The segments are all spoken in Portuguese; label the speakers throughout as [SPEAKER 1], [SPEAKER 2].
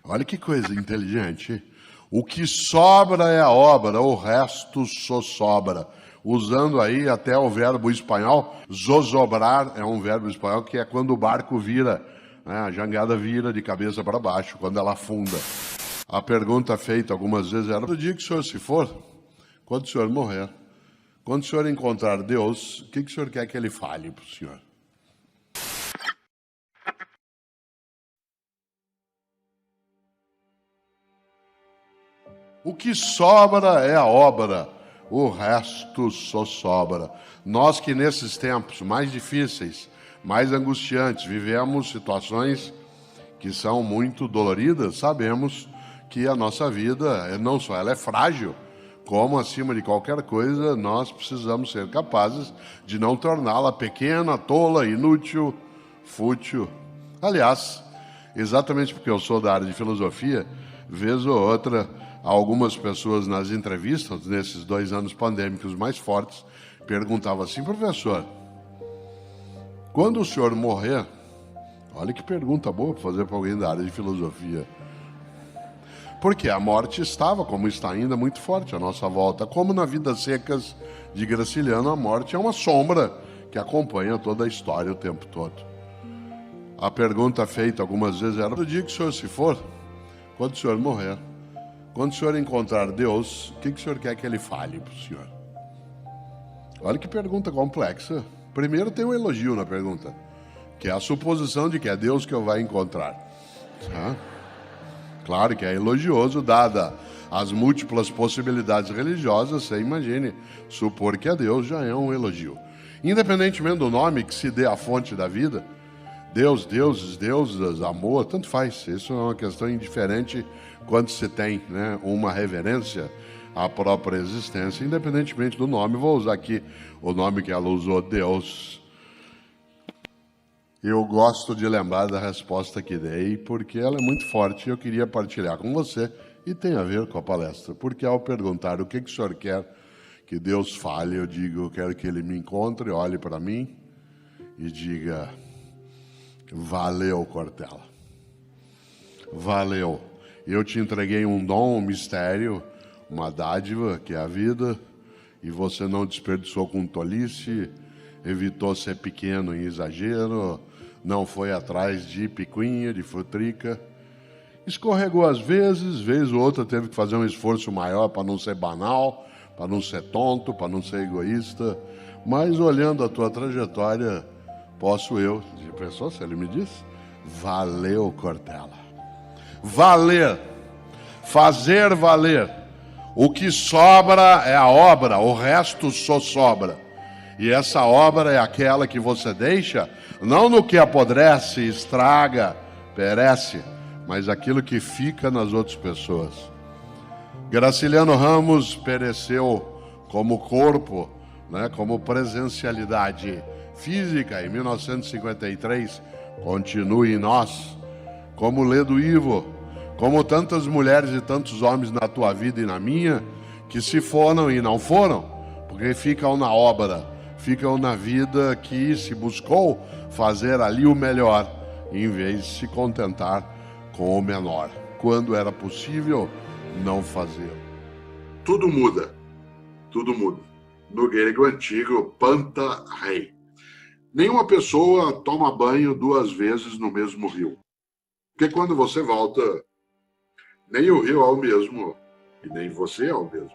[SPEAKER 1] Olha que coisa inteligente. O que sobra é a obra, o resto só sobra. Usando aí até o verbo espanhol, zozobrar é um verbo espanhol que é quando o barco vira, né, a jangada vira de cabeça para baixo, quando ela afunda. A pergunta feita algumas vezes era: no dia que o senhor se for, quando o senhor morrer, quando o senhor encontrar Deus, o que o senhor quer que ele fale para o senhor? O que sobra é a obra, o resto só sobra. Nós que nesses tempos mais difíceis, mais angustiantes, vivemos situações que são muito doloridas, sabemos que a nossa vida, não só ela é frágil, como acima de qualquer coisa, nós precisamos ser capazes de não torná-la pequena, tola, inútil, fútil. Aliás, exatamente porque eu sou da área de filosofia, vez ou outra, algumas pessoas nas entrevistas, nesses 2 anos pandêmicos mais fortes, perguntavam assim: professor, quando o senhor morrer, olha que pergunta boa para fazer para alguém da área de filosofia, porque a morte estava, como está ainda, muito forte à nossa volta. Como na Vidas Secas de Graciliano, a morte é uma sombra que acompanha toda a história o tempo todo. A pergunta feita algumas vezes era: no dia que o senhor se for, quando o senhor morrer, quando o senhor encontrar Deus, o que o senhor quer que ele fale para o senhor? Olha que pergunta complexa. Primeiro tem um elogio na pergunta, que é a suposição de que é Deus que eu vai encontrar. Tá? Claro que é elogioso, dada as múltiplas possibilidades religiosas, você imagine, supor que é Deus já é um elogio. Independentemente do nome que se dê à fonte da vida, Deus, deuses, deusas, amor, tanto faz. Isso é uma questão indiferente quando se tem, né, uma reverência à própria existência, independentemente do nome. Vou usar aqui o nome que ela usou, Deus. Eu gosto de lembrar da resposta que dei, porque ela é muito forte e eu queria partilhar com você e tem a ver com a palestra. Porque ao perguntar o que o senhor quer que Deus fale, eu digo: eu quero que ele me encontre, olhe para mim e diga: valeu, Cortella. Valeu. Eu te entreguei um dom, um mistério, uma dádiva, que é a vida, e você não desperdiçou com tolice, evitou ser pequeno em exagero, não foi atrás de picuinha, de frutrica. Escorregou às vezes, vez ou outra teve que fazer um esforço maior para não ser banal, para não ser tonto, para não ser egoísta. Mas olhando a tua trajetória, posso eu, de pessoa, se ele me diz, valeu, Cortella. Valer, fazer valer. O que sobra é a obra, o resto só sobra. E essa obra é aquela que você deixa, não no que apodrece, estraga, perece, mas aquilo que fica nas outras pessoas. Graciliano Ramos pereceu como corpo, né, como presencialidade física em 1953, continue em nós, como Ledo Ivo, como tantas mulheres e tantos homens na tua vida e na minha, que se foram e não foram, porque ficam na obra, ficam na vida que se buscou fazer ali o melhor, em vez de se contentar com o menor, quando era possível não fazer. Tudo muda, tudo muda. No grego antigo, panta rei. Nenhuma pessoa toma banho 2 vezes no mesmo rio, porque quando você volta, nem o rio é o mesmo e nem você é o mesmo.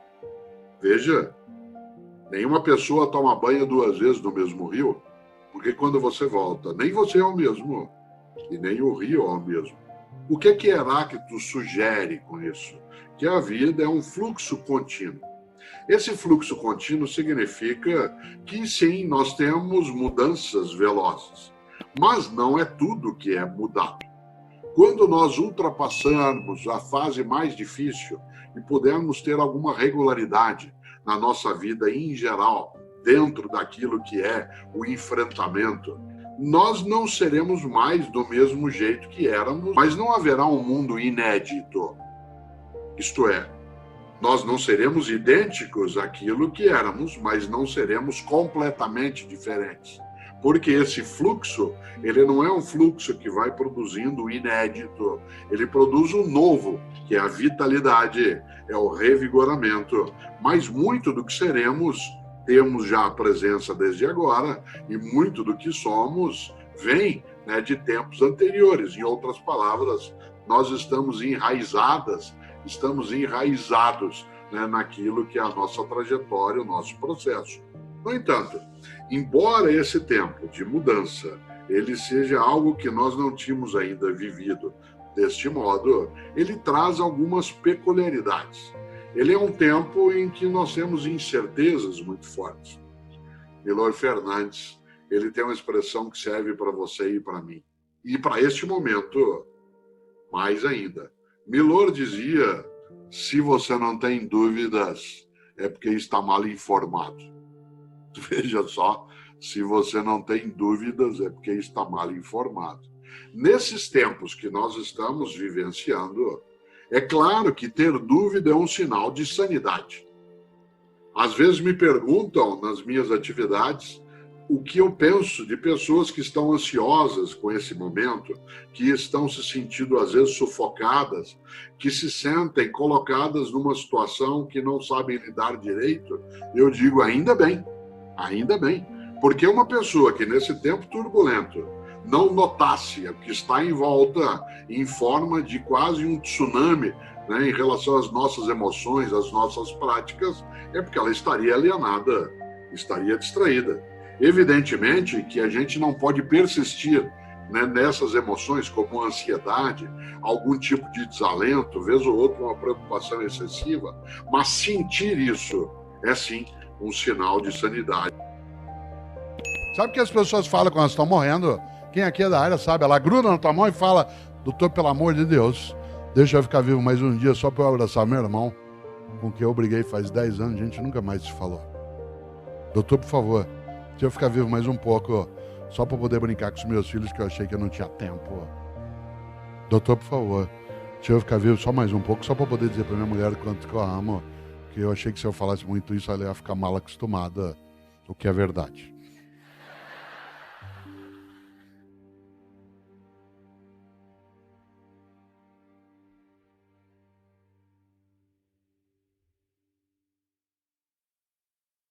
[SPEAKER 1] Veja, nenhuma pessoa toma banho 2 vezes no mesmo rio, porque quando você volta, nem você é o mesmo e nem o rio é o mesmo. O que que Heráclito sugere com isso? Que a vida é um fluxo contínuo. Esse fluxo contínuo significa que sim, nós temos mudanças velozes, mas não é tudo que é mudado. Quando nós ultrapassarmos a fase mais difícil e pudermos ter alguma regularidade na nossa vida em geral, dentro daquilo que é o enfrentamento, nós não seremos mais do mesmo jeito que éramos, mas não haverá um mundo inédito. Isto é, nós não seremos idênticos àquilo que éramos, mas não seremos completamente diferentes. Porque esse fluxo, ele não é um fluxo que vai produzindo o inédito, ele produz o novo, que é a vitalidade, é o revigoramento. Mas muito do que seremos, temos já a presença desde agora, e muito do que somos vem, né, de tempos anteriores. Em outras palavras, nós estamos enraizados, né, naquilo que é a nossa trajetória, o nosso processo. No entanto, embora esse tempo de mudança ele seja algo que nós não tínhamos ainda vivido deste modo, ele traz algumas peculiaridades. Ele é um tempo em que nós temos incertezas muito fortes. Milor Fernandes, ele tem uma expressão que serve para você e para mim. E para este momento, mais ainda. Milor dizia, se você não tem dúvidas, é porque está mal informado. Veja só, se você não tem dúvidas, é porque está mal informado. Nesses tempos que nós estamos vivenciando, é claro que ter dúvida é um sinal de sanidade. Às vezes me perguntam nas minhas atividades o que eu penso de pessoas que estão ansiosas com esse momento, que estão se sentindo às vezes sufocadas, que se sentem colocadas numa situação que não sabem lidar direito. Eu digo, ainda bem, porque uma pessoa que nesse tempo turbulento não notasse o que está em volta em forma de quase um tsunami, né, em relação às nossas emoções, às nossas práticas, é porque ela estaria alienada, estaria distraída. Evidentemente que a gente não pode persistir, né, nessas emoções como ansiedade, algum tipo de desalento, vez ou outra uma preocupação excessiva, mas sentir isso é sim um sinal de sanidade. Sabe o que as pessoas falam quando elas estão morrendo? Quem aqui é da área sabe, ela gruda na tua mão e fala, doutor, pelo amor de Deus, deixa eu ficar vivo mais um dia só para eu abraçar meu irmão, com quem eu briguei faz 10 anos, a gente nunca mais se falou. Doutor, por favor, deixa eu ficar vivo mais um pouco, só para poder brincar com os meus filhos, que eu achei que eu não tinha tempo. Doutor, por favor, deixa eu ficar vivo só mais um pouco, só para poder dizer para minha mulher o quanto que eu amo, que eu achei que se eu falasse muito isso, ela ia ficar mal acostumada, o que é verdade.